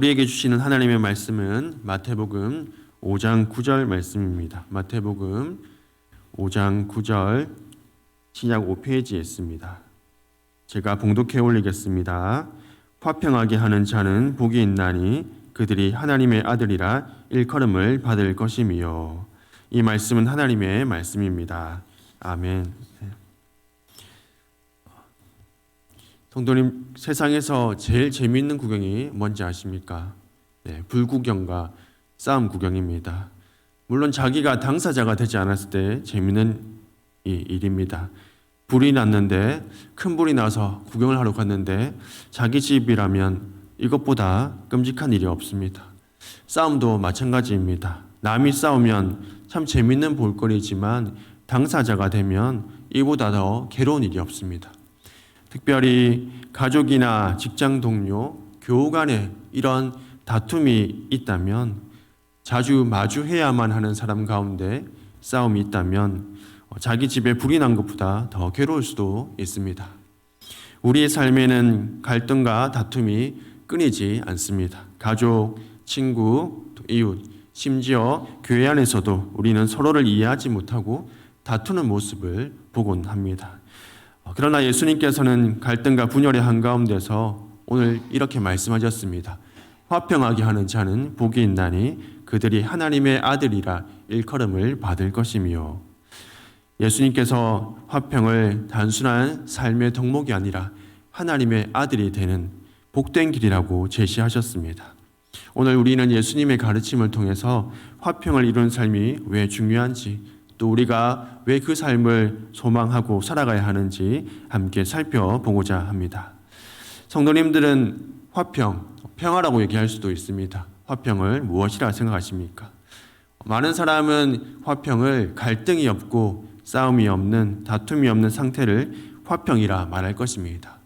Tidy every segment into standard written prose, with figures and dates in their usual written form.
우리에게 주시는 하나님의 말씀은 마태복음 5장 9절 말씀입니다. 마태복음 5장 9절 신약 5페이지에 있습니다. 제가 봉독해 올리겠습니다. 화평하게 하는 자는 복이 있나니 그들이 하나님의 아들이라 일컬음을 받을 것이며. 이 말씀은 하나님의 말씀입니다. 아멘. 성도님, 세상에서 제일 재미있는 구경이 뭔지 아십니까? 네, 불구경과 싸움 구경입니다. 물론 자기가 당사자가 되지 않았을 때 재미있는 일입니다. 불이 났는데, 큰 불이 나서 구경을 하러 갔는데 자기 집이라면 이것보다 끔찍한 일이 없습니다. 싸움도 마찬가지입니다. 남이 싸우면 참 재미있는 볼거리지만 당사자가 되면 이보다 더 괴로운 일이 없습니다. 특별히 가족이나 직장 동료, 교우 간에 이런 다툼이 있다면, 자주 마주해야만 하는 사람 가운데 싸움이 있다면 자기 집에 불이 난 것보다 더 괴로울 수도 있습니다. 우리의 삶에는 갈등과 다툼이 끊이지 않습니다. 가족, 친구, 이웃, 심지어 교회 안에서도 우리는 서로를 이해하지 못하고 다투는 모습을 보곤 합니다. 그러나 예수님께서는 갈등과 분열의 한가운데서 오늘 이렇게 말씀하셨습니다. 화평하게 하는 자는 복이 있나니 그들이 하나님의 아들이라 일컬음을 받을 것이며. 예수님께서 화평을 단순한 삶의 덕목이 아니라 하나님의 아들이 되는 복된 길이라고 제시하셨습니다. 오늘 우리는 예수님의 가르침을 통해서 화평을 이룬 삶이 왜 중요한지, 또 우리가 왜 그 삶을 소망하고 살아가야 하는지 함께 살펴보고자 합니다. 성도님들은 화평, 평화라고 얘기할 수도 있습니다. 화평을 무엇이라 생각하십니까? 많은 사람은 화평을 갈등이 없고 싸움이 없는, 다툼이 없는 상태를 화평이라 말할 것입니다.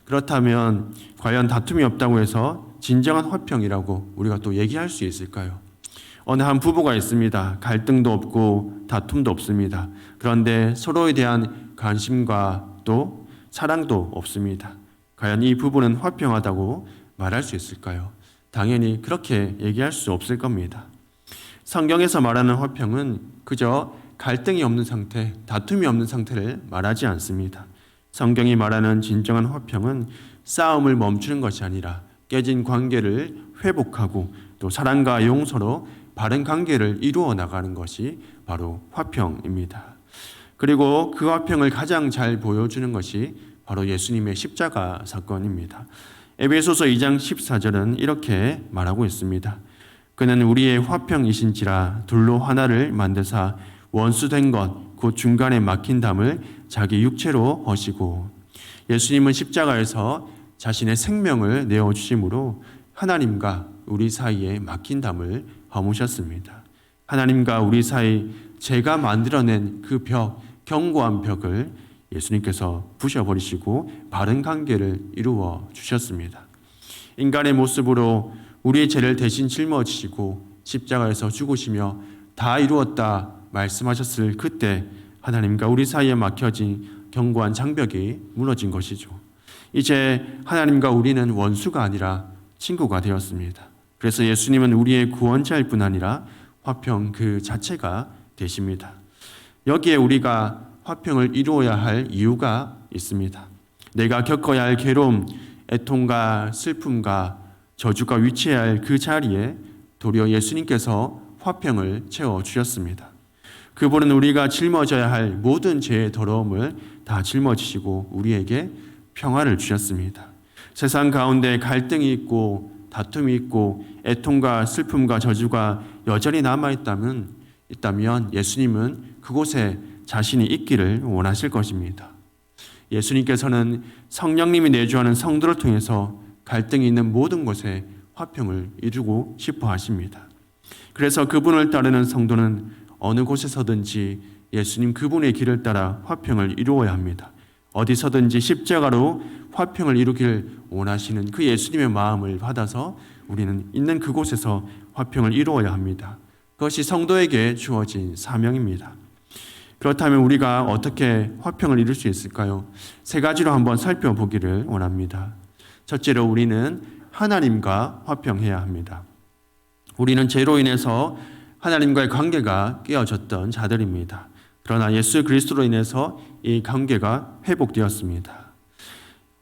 그렇다면 과연 다툼이 없다고 해서 진정한 화평이라고 우리가 또 얘기할 수 있을까요? 어느 한 부부가 있습니다. 갈등도 없고 다툼도 없습니다. 그런데 서로에 대한 관심과 또 사랑도 없습니다. 과연 이 부부는 화평하다고 말할 수 있을까요? 당연히 그렇게 얘기할 수 없을 겁니다. 성경에서 말하는 화평은 그저 갈등이 없는 상태, 다툼이 없는 상태를 말하지 않습니다. 성경이 말하는 진정한 화평은 싸움을 멈추는 것이 아니라 깨진 관계를 회복하고 또 사랑과 용서로 바른 관계를 이루어 나가는 것이 바로 화평입니다. 그리고 그 화평을 가장 잘 보여주는 것이 바로 예수님의 십자가 사건입니다. 에베소서 2장 14절은 이렇게 말하고 있습니다. 그는 우리의 화평이신지라 둘로 하나를 만드사 원수된 것 곧 중간에 막힌 담을 자기 육체로 허시고. 예수님은 십자가에서 자신의 생명을 내어주심으로 하나님과 우리 사이에 막힌 담을 허무셨습니다. 하나님과 우리 사이 제가 만들어낸 그 벽, 견고한 벽을 예수님께서 부셔버리시고 바른 관계를 이루어 주셨습니다. 인간의 모습으로 우리의 죄를 대신 짊어지시고 십자가에서 죽으시며 다 이루었다 말씀하셨을 그때 하나님과 우리 사이에 막혀진 견고한 장벽이 무너진 것이죠. 이제 하나님과 우리는 원수가 아니라 친구가 되었습니다. 그래서 예수님은 우리의 구원자일 뿐 아니라 화평 그 자체가 되십니다. 여기에 우리가 화평을 이루어야 할 이유가 있습니다. 내가 겪어야 할 괴로움, 애통과 슬픔과 저주가 위치해야 할 그 자리에 도리어 예수님께서 화평을 채워주셨습니다. 그분은 우리가 짊어져야 할 모든 죄의 더러움을 다 짊어지시고 우리에게 평화를 주셨습니다. 세상 가운데 갈등이 있고 다툼이 있고 애통과 슬픔과 저주가 여전히 남아있다면 예수님은 그곳에 자신이 있기를 원하실 것입니다. 예수님께서는 성령님이 내주하는 성도를 통해서 갈등이 있는 모든 곳에 화평을 이루고 싶어 하십니다. 그래서 그분을 따르는 성도는 어느 곳에서든지 예수님 그분의 길을 따라 화평을 이루어야 합니다. 어디서든지 십자가로 화평을 이루길 원하시는 그 예수님의 마음을 받아서 우리는 있는 그곳에서 화평을 이루어야 합니다. 그것이 성도에게 주어진 사명입니다. 그렇다면 우리가 어떻게 화평을 이룰 수 있을까요? 세 가지로 한번 살펴보기를 원합니다. 첫째로 우리는 하나님과 화평해야 합니다. 우리는 죄로 인해서 하나님과의 관계가 깨어졌던 자들입니다. 그러나 예수 그리스도로 인해서 이 관계가 회복되었습니다.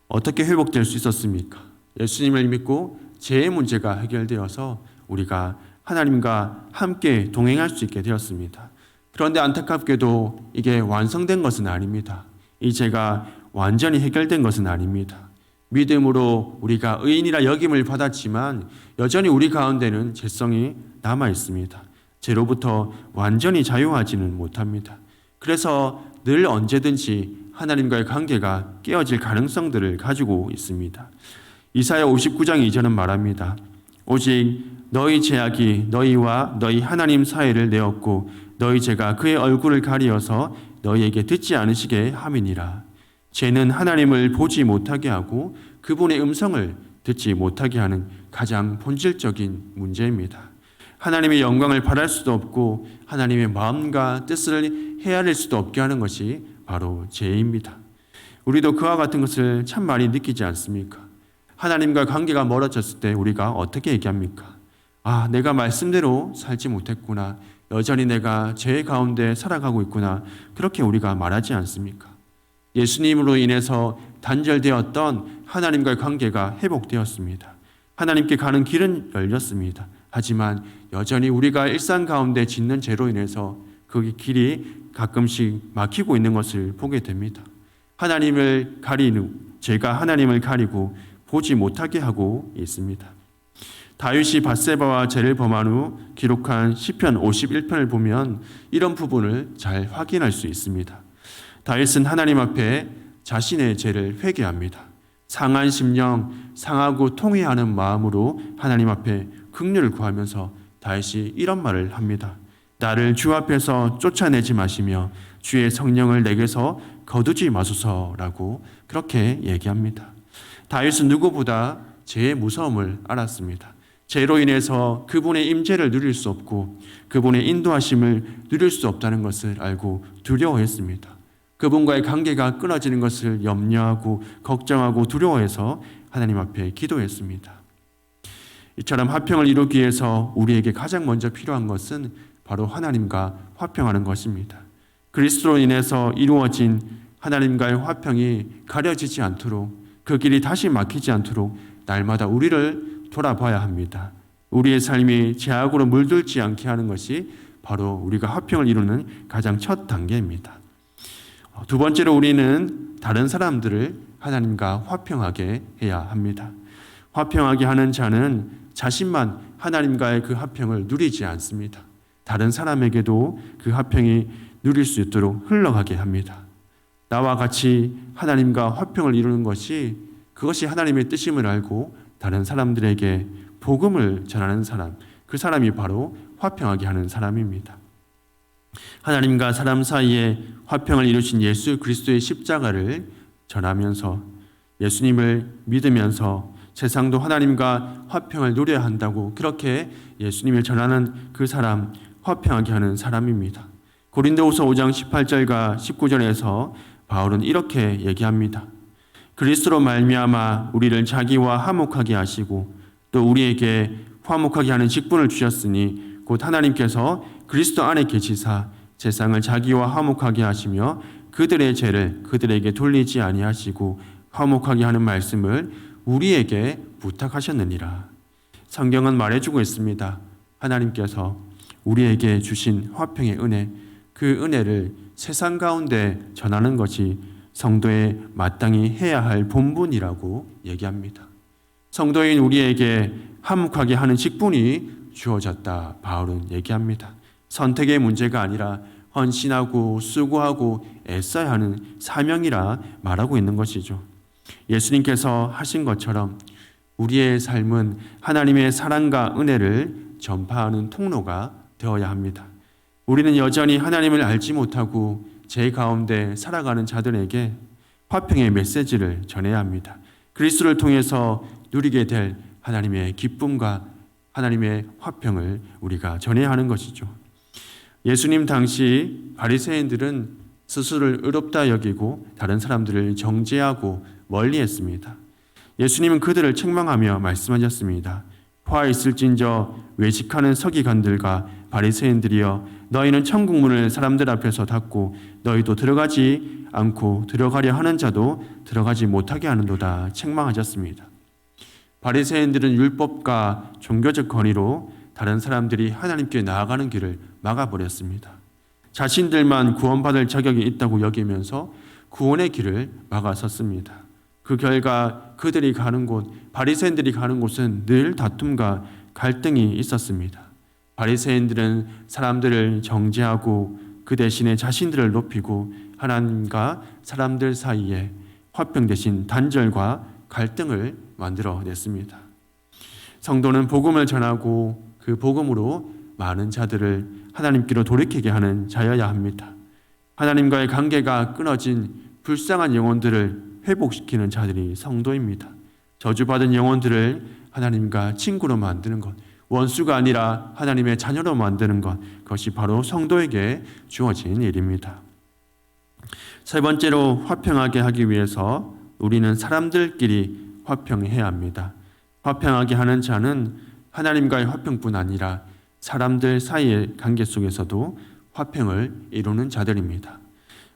어떻게 회복될 수 있었습니까? 예수님을 믿고 죄의 문제가 해결되어서 우리가 하나님과 함께 동행할 수 있게 되었습니다. 그런데 안타깝게도 이게 완성된 것은 아닙니다. 이 죄가 완전히 해결된 것은 아닙니다. 믿음으로 우리가 의인이라 여김을 받았지만 여전히 우리 가운데는 죄성이 남아 있습니다. 죄로부터 완전히 자유하지는 못합니다. 그래서 늘 언제든지 하나님과의 관계가 깨어질 가능성들을 가지고 있습니다. 이사야 59장 2절은 말합니다. 오직 너희 죄악이 너희와 너희 하나님 사이를 내었고 너희 죄가 그의 얼굴을 가리어서 너희에게 듣지 않으시게 함이니라. 죄는 하나님을 보지 못하게 하고 그분의 음성을 듣지 못하게 하는 가장 본질적인 문제입니다. 하나님의 영광을 바랄 수도 없고 하나님의 마음과 뜻을 헤아릴 수도 없게 하는 것이 바로 죄입니다. 우리도 그와 같은 것을 참 많이 느끼지 않습니까? 하나님과 관계가 멀어졌을 때 우리가 어떻게 얘기합니까? 아, 내가 말씀대로 살지 못했구나. 여전히 내가 죄 가운데 살아가고 있구나. 그렇게 우리가 말하지 않습니까? 예수님으로 인해서 단절되었던 하나님과의 관계가 회복되었습니다. 하나님께 가는 길은 열렸습니다. 하지만 여전히 우리가 일상 가운데 짓는 죄로 인해서 그 길이 가끔씩 막히고 있는 것을 보게 됩니다. 하나님을 가리는 죄가 하나님을 가리고 보지 못하게 하고 있습니다. 다윗이 밧세바와 죄를 범한 후 기록한 시편 51편을 보면 이런 부분을 잘 확인할 수 있습니다. 다윗은 하나님 앞에 자신의 죄를 회개합니다. 상한 심령, 상하고 통회하는 마음으로 하나님 앞에 긍휼을 구하면서 다윗이 이런 말을 합니다. 나를 주 앞에서 쫓아내지 마시며 주의 성령을 내게서 거두지 마소서라고 그렇게 얘기합니다. 다윗은 누구보다 죄의 무서움을 알았습니다. 죄로 인해서 그분의 임재를 누릴 수 없고 그분의 인도하심을 누릴 수 없다는 것을 알고 두려워했습니다. 그분과의 관계가 끊어지는 것을 염려하고 걱정하고 두려워해서 하나님 앞에 기도했습니다. 이처럼 화평을 이루기 위해서 우리에게 가장 먼저 필요한 것은 바로 하나님과 화평하는 것입니다. 그리스도로 인해서 이루어진 하나님과의 화평이 가려지지 않도록 그 길이 다시 막히지 않도록 날마다 우리를 돌아봐야 합니다. 우리의 삶이 죄악으로 물들지 않게 하는 것이 바로 우리가 화평을 이루는 가장 첫 단계입니다. 두 번째로 우리는 다른 사람들을 하나님과 화평하게 해야 합니다. 화평하게 하는 자는 자신만 하나님과의 그 화평을 누리지 않습니다. 다른 사람에게도 그 화평이 누릴 수 있도록 흘러가게 합니다. 나와 같이 하나님과 화평을 이루는 것이 그것이 하나님의 뜻임을 알고 다른 사람들에게 복음을 전하는 사람, 그 사람이 바로 화평하게 하는 사람입니다. 하나님과 사람 사이에 화평을 이루신 예수 그리스도의 십자가를 전하면서 예수님을 믿으면서 세상도 하나님과 화평을 누려야 한다고 그렇게 예수님을 전하는 그 사람, 화평하게 하는 사람입니다. 고린도후서 5장 18절과 19절에서 바울은 이렇게 얘기합니다. 그리스도로 말미암아 우리를 자기와 화목하게 하시고 또 우리에게 화목하게 하는 직분을 주셨으니 곧 하나님께서 그리스도 안에 계시사 세상을 자기와 화목하게 하시며 그들의 죄를 그들에게 돌리지 아니하시고 화목하게 하는 말씀을 우리에게 부탁하셨느니라. 성경은 말해주고 있습니다. 하나님께서 우리에게 주신 화평의 은혜, 그 은혜를 세상 가운데 전하는 것이 성도의 마땅히 해야 할 본분이라고 얘기합니다. 성도인 우리에게 화목하게 하는 직분이 주어졌다. 바울은 얘기합니다. 선택의 문제가 아니라 헌신하고 수고하고 애써야 하는 사명이라 말하고 있는 것이죠. 예수님께서 하신 것처럼 우리의 삶은 하나님의 사랑과 은혜를 전파하는 통로가 되어야 합니다. 우리는 여전히 하나님을 알지 못하고 죄 가운데 살아가는 자들에게 화평의 메시지를 전해야 합니다. 그리스도를 통해서 누리게 될 하나님의 기쁨과 하나님의 화평을 우리가 전해야 하는 것이죠. 예수님 당시 바리새인들은 스스로를 의롭다 여기고 다른 사람들을 정죄하고 멀리했습니다. 예수님은 그들을 책망하며 말씀하셨습니다. 화 있을진저 외식하는 서기관들과 바리새인들이여, 너희는 천국 문을 사람들 앞에서 닫고 너희도 들어가지 않고 들어가려 하는 자도 들어가지 못하게 하는도다. 책망하셨습니다. 바리새인들은 율법과 종교적 권위로 다른 사람들이 하나님께 나아가는 길을 막아버렸습니다. 자신들만 구원받을 자격이 있다고 여기면서 구원의 길을 막아섰습니다. 그 결과 그들이 가는 곳, 바리새인들이 가는 곳은 늘 다툼과 갈등이 있었습니다. 바리새인들은 사람들을 정죄하고 그 대신에 자신들을 높이고 하나님과 사람들 사이에 화평 대신 단절과 갈등을 만들어냈습니다. 성도는 복음을 전하고 그 복음으로 많은 자들을 하나님께로 돌이키게 하는 자여야 합니다. 하나님과의 관계가 끊어진 불쌍한 영혼들을 회복시키는 자들이 성도입니다. 저주받은 영혼들을 하나님과 친구로 만드는 것, 원수가 아니라 하나님의 자녀로 만드는 것, 그것이 바로 성도에게 주어진 일입니다. 세 번째로 화평하게 하기 위해서 우리는 사람들끼리 화평해야 합니다. 화평하게 하는 자는 하나님과의 화평뿐 아니라 사람들 사이의 관계 속에서도 화평을 이루는 자들입니다.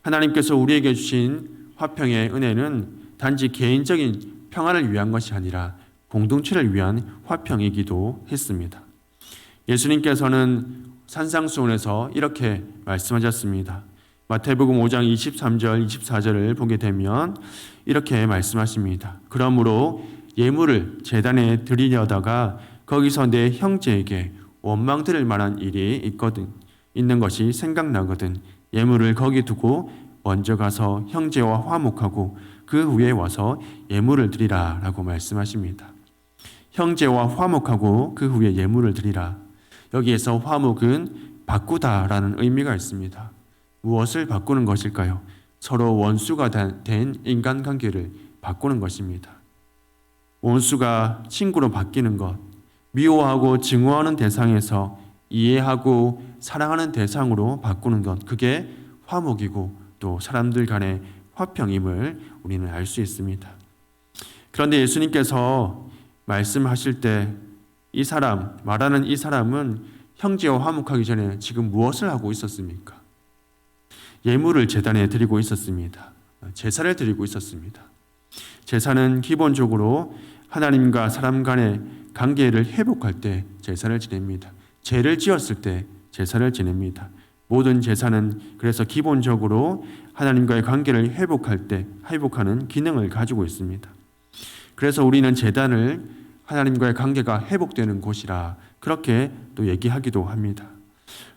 하나님께서 우리에게 주신 화평의 은혜는 단지 개인적인 평안을 위한 것이 아니라 공동체를 위한 화평이기도 했습니다. 예수님께서는 산상수훈에서 이렇게 말씀하셨습니다. 마태복음 5장 23절, 24절을 보게 되면 이렇게 말씀하십니다. 그러므로 예물을 제단에 드리려다가 거기서 내 형제에게 원망 들을 만한 일이 있는 것이 생각나거든 예물을 거기 두고 먼저 가서 형제와 화목하고 그 후에 와서 예물을 드리라 라고 말씀하십니다. 형제와 화목하고 그 후에 예물을 드리라. 여기에서 화목은 바꾸다라는 의미가 있습니다. 무엇을 바꾸는 것일까요? 서로 원수가 된 인간관계를 바꾸는 것입니다. 원수가 친구로 바뀌는 것, 미워하고 증오하는 대상에서 이해하고 사랑하는 대상으로 바꾸는 것, 그게 화목이고 또 사람들 간의 화평임을 우리는 알 수 있습니다. 그런데 예수님께서 말씀하실 때 말하는 이 사람은 형제와 화목하기 전에 지금 무엇을 하고 있었습니까? 예물을 제단에 드리고 있었습니다. 제사를 드리고 있었습니다. 제사는 기본적으로 하나님과 사람 간의 관계를 회복할 때 제사를 지냅니다. 죄를 지었을 때 제사를 지냅니다. 모든 제사는 그래서 기본적으로 하나님과의 관계를 회복하는 기능을 가지고 있습니다. 그래서 우리는 제단을 하나님과의 관계가 회복되는 곳이라 그렇게 또 얘기하기도 합니다.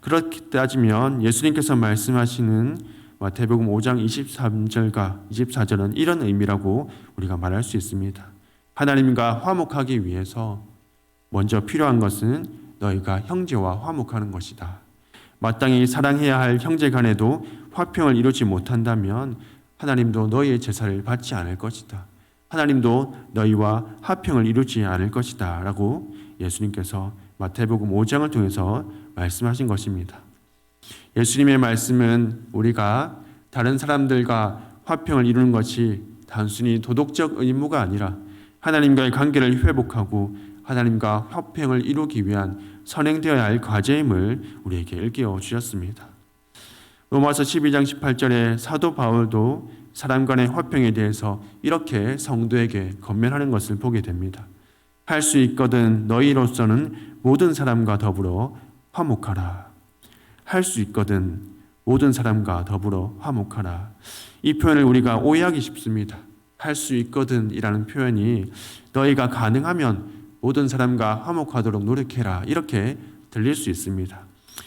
그렇게 따지면 예수님께서 말씀하시는 마태복음 5장 23절과 24절은 이런 의미라고 우리가 말할 수 있습니다. 하나님과 화목하기 위해서 먼저 필요한 것은 너희가 형제와 화목하는 것이다. 마땅히 사랑해야 할 형제 간에도 화평을 이루지 못한다면 하나님도 너희의 제사를 받지 않을 것이다. 하나님도 너희와 화평을 이루지 않을 것이다 라고 예수님께서 마태복음 5장을 통해서 말씀하신 것입니다. 예수님의 말씀은 우리가 다른 사람들과 화평을 이루는 것이 단순히 도덕적 의무가 아니라 하나님과의 관계를 회복하고 하나님과 화평을 이루기 위한 선행되어야 할 과제임을 우리에게 일깨워 주셨습니다. 로마서 12장 18절에 사도 바울도 사람 간의 화평에 대해서 이렇게 성도에게 권면하는 것을 보게 됩니다. 할 수 있거든 너희로서는 모든 사람과 더불어 화목하라. 할 수 있거든 모든 사람과 더불어 화목하라. 이 표현을 우리가 오해하기 쉽습니다. 할 수 있거든 이라는 표현이 너희가 가능하면 모든 사람과 화목하도록 노력해라 이렇게 들릴 수 있습니다.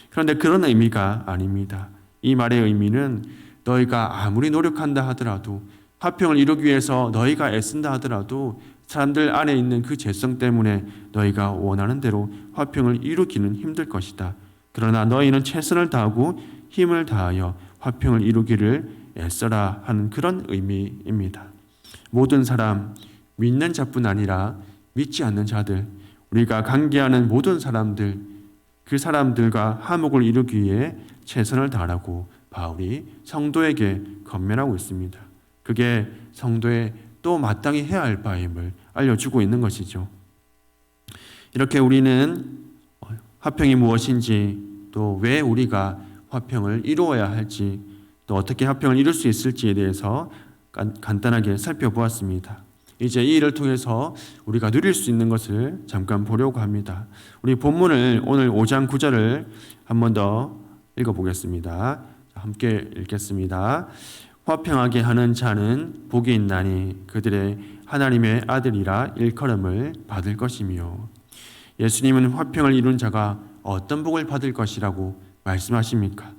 그런데 그런 의미가 아닙니다. 이 말의 의미는 너희가 아무리 노력한다 하더라도 화평을 이루기 위해서 너희가 애쓴다 하더라도 사람들 안에 있는 그 죄성 때문에 너희가 원하는 대로 화평을 이루기는 힘들 것이다. 그러나 너희는 최선을 다하고 힘을 다하여 화평을 이루기를 애써라 하는 그런 의미입니다. 모든 사람, 믿는 자뿐 아니라 믿지 않는 자들, 우리가 관계하는 모든 사람들, 그 사람들과 화목을 이루기 위해 최선을 다하라고 바울이 성도에게 권면하고 있습니다. 그게 성도의 또 마땅히 해야 할 바임을 알려주고 있는 것이죠. 이렇게 우리는 화평이 무엇인지, 또 왜 우리가 화평을 이루어야 할지, 또 어떻게 화평을 이룰 수 있을지에 대해서 간단하게 살펴보았습니다. 이제 이 일을 통해서 우리가 누릴 수 있는 것을 잠깐 보려고 합니다. 우리 본문을 오늘 5장 9절을 한 번 더 읽어보겠습니다. 함께 읽겠습니다. 화평하게 하는 자는 복이 있나니 그들의 하나님의 아들이라 일컬음을 받을 것이며. 예수님은 화평을 이룬 자가 어떤 복을 받을 것이라고 말씀하십니까?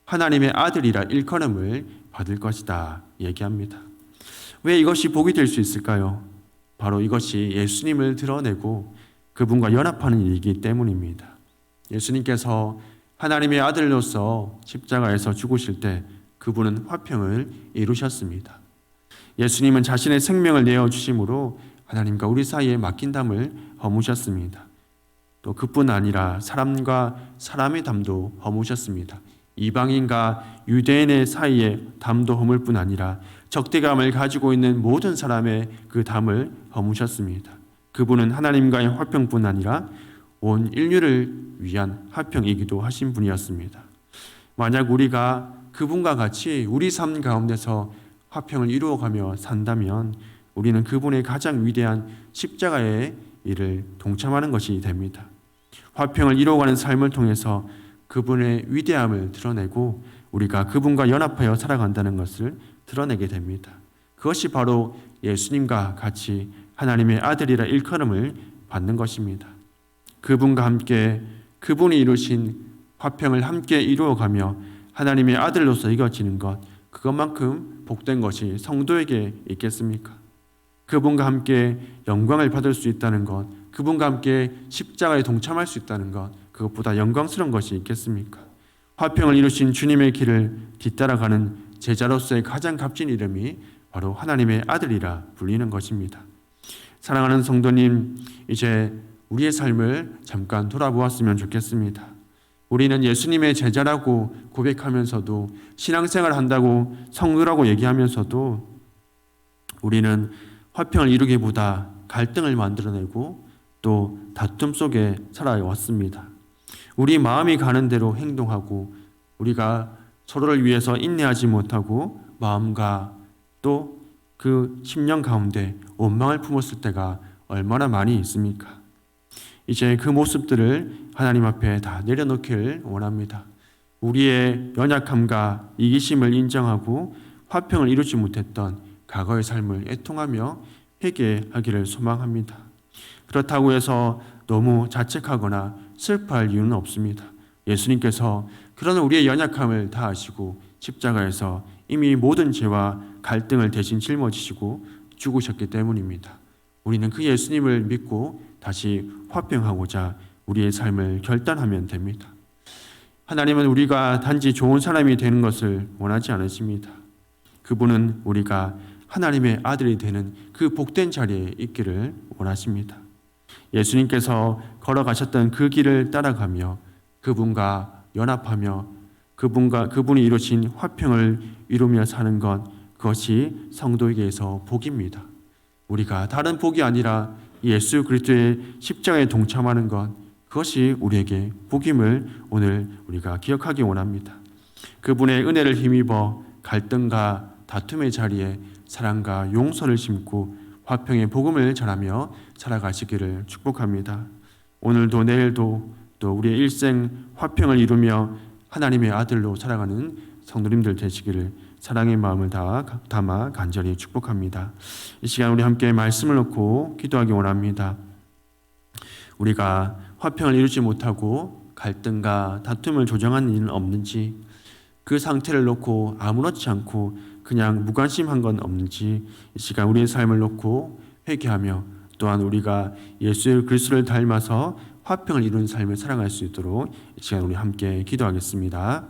하나님의 아들이라 일컬음을 받을 것이다 얘기합니다. 왜 이것이 복이 될 수 있을까요? 바로 이것이 예수님을 드러내고 그분과 연합하는 일이기 때문입니다. 예수님께서 하나님의 아들로서 십자가에서 죽으실 때 그분은 화평을 이루셨습니다. 예수님은 자신의 생명을 내어주심으로 하나님과 우리 사이에 막힌 담을 허무셨습니다. 또 그뿐 아니라 사람과 사람의 담도 허무셨습니다. 이방인과 유대인의 사이에 담도 허물 뿐 아니라 적대감을 가지고 있는 모든 사람의 그 담을 허무셨습니다. 그분은 하나님과의 화평뿐 아니라 온 인류를 위한 화평이기도 하신 분이었습니다. 만약 우리가 그분과 같이 우리 삶 가운데서 화평을 이루어가며 산다면 우리는 그분의 가장 위대한 십자가의 일을 동참하는 것이 됩니다. 화평을 이루어가는 삶을 통해서 그분의 위대함을 드러내고 우리가 그분과 연합하여 살아간다는 것을 드러내게 됩니다. 그것이 바로 예수님과 같이 하나님의 아들이라 일컬음을 받는 것입니다. 그분과 함께 그분이 이루신 화평을 함께 이루어가며 하나님의 아들로서 이겨지는 것, 그것만큼 복된 것이 성도에게 있겠습니까? 그분과 함께 영광을 받을 수 있다는 것, 그분과 함께 십자가에 동참할 수 있다는 것, 그것보다 영광스러운 것이 있겠습니까? 화평을 이루신 주님의 길을 뒤따라가는 제자로서의 가장 값진 이름이 바로 하나님의 아들이라 불리는 것입니다. 사랑하는 성도님, 이제 우리의 삶을 잠깐 돌아보았으면 좋겠습니다. 우리는 예수님의 제자라고 고백하면서도, 신앙생활 한다고 성도라고 얘기하면서도 우리는 화평을 이루기보다 갈등을 만들어내고 또 다툼 속에 살아왔습니다. 우리 마음이 가는 대로 행동하고 우리가 서로를 위해서 인내하지 못하고 마음과 또 그 심령 가운데 원망을 품었을 때가 얼마나 많이 있습니까? 이제 그 모습들을 하나님 앞에 다 내려놓기를 원합니다. 우리의 연약함과 이기심을 인정하고 화평을 이루지 못했던 과거의 삶을 애통하며 회개하기를 소망합니다. 그렇다고 해서 너무 자책하거나 슬퍼할 이유는 없습니다. 예수님께서 그런 우리의 연약함을 다 아시고 십자가에서 이미 모든 죄와 갈등을 대신 짊어지시고 죽으셨기 때문입니다. 우리는 그 예수님을 믿고 다시 화평하고자 우리의 삶을 결단하면 됩니다. 하나님은 우리가 단지 좋은 사람이 되는 것을 원하지 않으십니다. 그분은 우리가 하나님의 아들이 되는 그 복된 자리에 있기를 원하십니다. 예수님께서 걸어가셨던 그 길을 따라가며 그분과 연합하며 그분이 이루신 화평을 이루며 사는 것, 그것이 성도에게서 복입니다. 우리가 다른 복이 아니라 예수 그리스도의 십자가에 동참하는 것, 그것이 우리에게 복임을 오늘 우리가 기억하기 원합니다. 그분의 은혜를 힘입어 갈등과 다툼의 자리에 사랑과 용서를 심고 화평의 복음을 전하며 살아가시기를 축복합니다. 오늘도 내일도 또 우리의 일생 화평을 이루며 하나님의 아들로 살아가는 성도님들 되시기를 사랑의 마음을 담아 간절히 축복합니다. 이 시간 우리 함께 말씀을 놓고 기도하기 원합니다. 우리가 화평을 이루지 못하고 갈등과 다툼을 조정하는 일은 없는지, 그 상태를 놓고 아무렇지 않고 그냥 무관심한 건 없는지 이 시간 우리의 삶을 놓고 회개하며 또한 우리가 예수 그리스도를 닮아서 화평을 이루는 삶을 살아갈 수 있도록 이 시간 우리 함께 기도하겠습니다.